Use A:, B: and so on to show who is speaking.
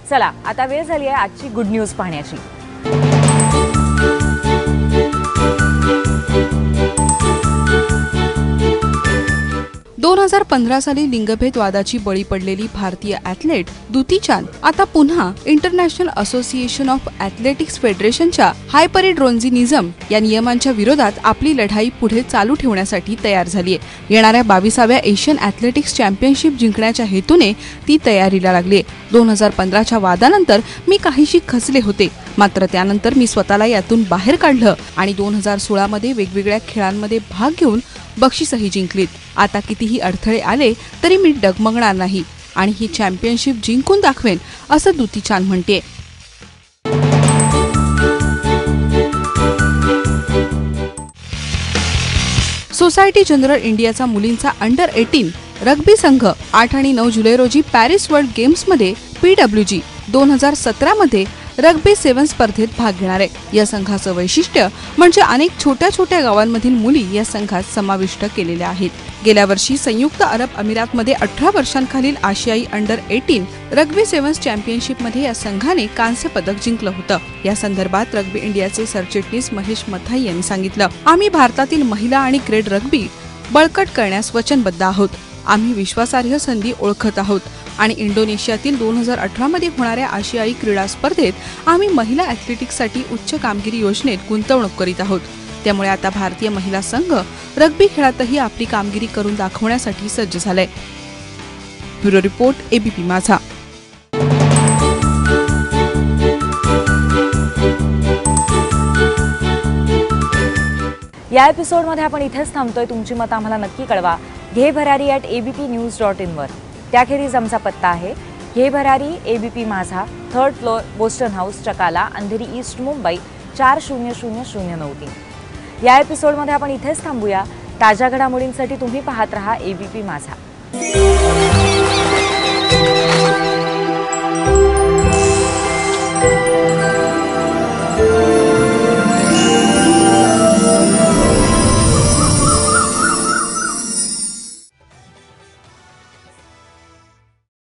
A: चला आता वेळ झाली आहे आजची गुड न्यूज पाहण्याची।
B: 2015 साली लिंगभेद वादाची बळी पडलेली भारतीय ॲथलीट दुती चांद आता पुन्हा इंटरनॅशनल असोसिएशन ऑफ ॲथलेटिक्स फेडरेशनच्या हायपरिड्रोनझिनिझम या नियमांच्या विरोधात आपली लढाई पुढे चालू ठेवण्यासाठी तयार झाली आहे। येणाऱ्या 22व्या एशियन ॲथलेटिक्स चॅम्पियनशिप जिंकण्याच्या हेतूने ती तयारीला लागली आहे। 2015च्या वादानंतर मी काहीशी खचले होते, मात्र त्यानंतर मी स्वतःला यातून बाहेर काढलं आणि 2016 मध्ये वेगवेगळ्या खेळांमध्ये भाग घेऊन बक्षीसही जिंकलीत। आता कितीही अडथळे आले तरी मी डगमगणार नाही आणि ही चॅम्पियनशिप जिंकून दाखवेन, असं दुती चांद म्हणते। सोसायटी जनरल इंडियाचा मुलींचा अंडर 18 रग्बी संघ 8 आणि 9 जुलै रोजी पॅरिस वर्ल्ड गेम्समध्ये PWG 2017 मध्ये रग्बी 7 स्पर्धेत भाग घेणार आहे। या संघाचं वैशिष्ट्य म्हणजे अनेक छोट्या छोट्या गावांमधील मुली या संघात समाविष्ट केलेल्या आहेत। गेल्या वर्षी संयुक्त अरब अमिरातमध्ये 18 वर्षांखालील आशियाई अंडर 18 रग्बी 7 चॅम्पियनशिपमध्ये या संघाने कांस्य पदक जिंकलं होतं। या संदर्भात रग्बी इंडियाचे सरचिटणीस महेश मथाई यांनी सांगितलं, आम्ही भारतातील महिला आणि ग्रेड रग्बी बळकट करण्यास वचनबद्ध आहोत। आम्ही विश्वासार्ह संधी ओळखत आहोत आणि इंडोनेशियातील 2018 मध्ये होणाऱ्या आशियाई क्रीडा स्पर्धेत आम्ही महिला ॲथलेटिक्ससाठी उच्च कामगिरी योजनेत गुंतवणूक करीत आहोत। त्यामुळे आता भारतीय महिला संघ रग्बी खेळातही आपली कामगिरी करून दाखवण्यासाठी सज्ज झालाय। ब्युरो रिपोर्ट ABP माझा।
A: या एपिसोडमध्ये आपण इथेच थांबतोय। तुमची मतं आम्हाला नक्की कळवा घेभरारी@abpnews.in वर। त्याखेरीज आमचा पत्ता आहे घेभरारी ABP माझा, 3rd floor, Boston House, Chakala, Andheri East, Mumbai 400093। या एपिसोडमध्ये आपण इथेच थांबूया। ताज्या घडामोडींसाठी तुम्ही पाहत रहा ABP माझा।